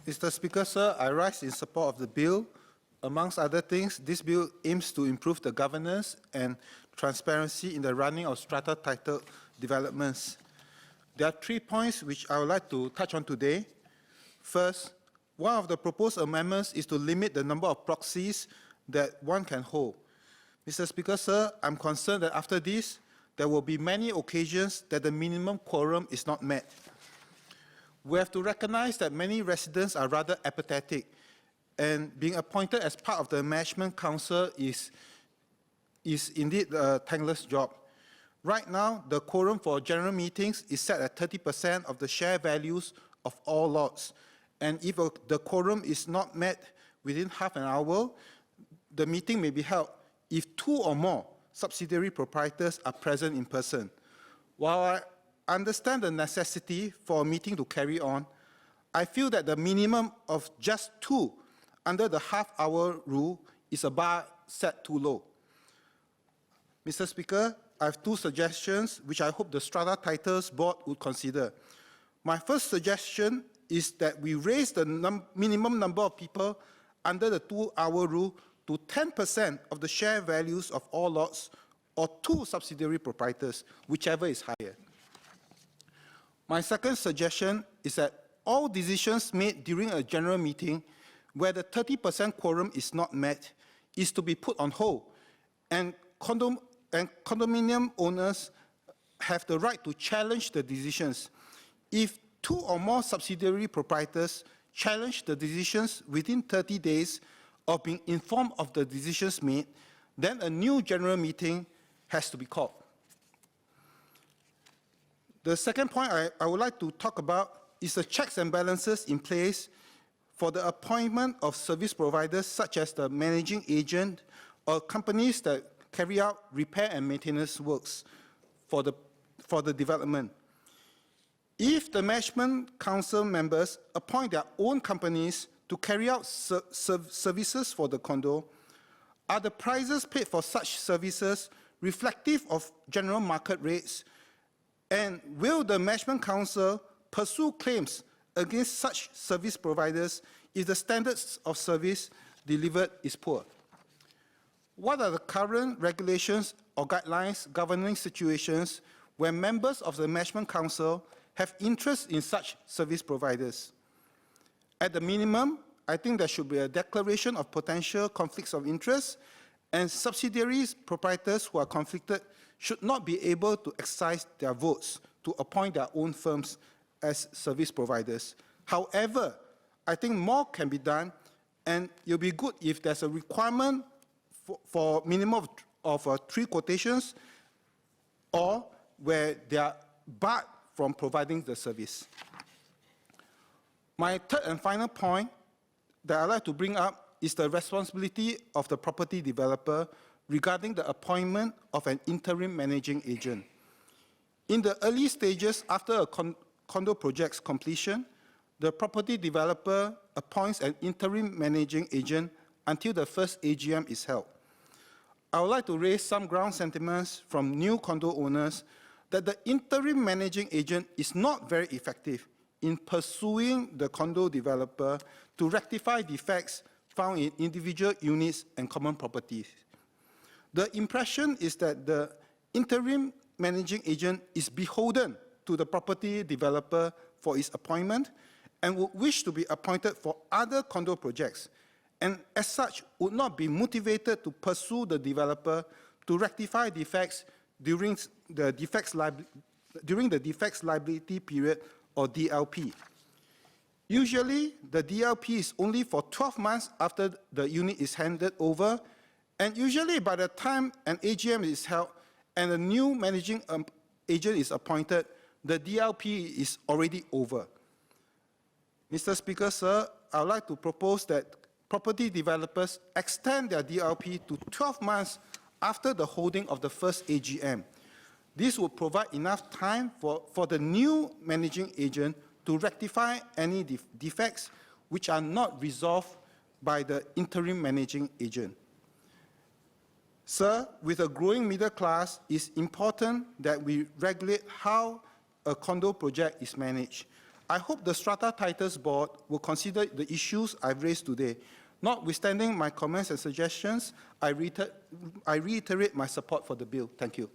Mr. Speaker, sir, I rise in support of the bill. Amongst other things, this bill aims to improve the governance and transparency in the running of strata title developments. There are 3 points which I would like to touch on today. First, one of the proposed amendments is to limit the number of proxies that one can hold. Mr. Speaker, sir, I'm concerned that after this, there will be many occasions that the minimum quorum is not met. We have to recognize that many residents are rather apathetic, and being appointed as part of the management council is indeed a thankless job. Right now, the quorum for general meetings is set at 30% of the share values of all lots. And if the quorum is not met within half an hour, the meeting may be held if 2 or more subsidiary proprietors are present in person. While I understand the necessity for a meeting to carry on, I feel that the minimum of just 2 under the half-hour rule is a bar set too low. Mr. Speaker, I have 2 suggestions which I hope the Strata Titles Board would consider. My first suggestion is that we raise the minimum number of people under the 2-hour rule to 10% of the share values of all lots or 2 subsidiary proprietors, whichever is higher. My second suggestion is that all decisions made during a general meeting where the 30% quorum is not met is to be put on hold, and condominium owners have the right to challenge the decisions. If 2 or more subsidiary proprietors challenge the decisions within 30 days of being informed of the decisions made, then a new general meeting has to be called. The second point I would like to talk about is the checks and balances in place for the appointment of service providers such as the managing agent or companies that carry out repair and maintenance works for the development. If the management council members appoint their own companies to carry out services for the condo, are the prices paid for such services reflective of general market rates? And will the management council pursue claims against such service providers if the standards of service delivered is poor? What are the current regulations or guidelines governing situations where members of the management council have interest in such service providers? At the minimum, I think there should be a declaration of potential conflicts of interest, and subsidiaries proprietors who are conflicted should not be able to exercise their votes to appoint their own firms as service providers. However, I think more can be done, and it will be good if there's a requirement for minimum of 3 quotations, or where they are barred from providing the service. My third and final point that I'd like to bring up is the responsibility of the property developer regarding the appointment of an interim managing agent. In the early stages after a condo project's completion, the property developer appoints an interim managing agent until the first AGM is held. I would like to raise some ground sentiments from new condo owners that the interim managing agent is not very effective in pursuing the condo developer to rectify defects found in individual units and common properties. The impression is that the interim managing agent is beholden to the property developer for its appointment and would wish to be appointed for other condo projects, and as such would not be motivated to pursue the developer to rectify defects during the defects liability period, or DLP. Usually, the DLP is only for 12 months after the unit is handed over, and usually by the time an AGM is held and a new managing agent is appointed, the DLP is already over. Mr. Speaker, sir, I would like to propose that property developers extend their DLP to 12 months after the holding of the first AGM. This would provide enough time for the new managing agent to rectify any defects which are not resolved by the interim managing agent. Sir, with a growing middle class, it's important that we regulate how a condo project is managed. I hope the Strata Titles Board will consider the issues I've raised today. Notwithstanding my comments and suggestions, I reiterate my support for the bill. Thank you.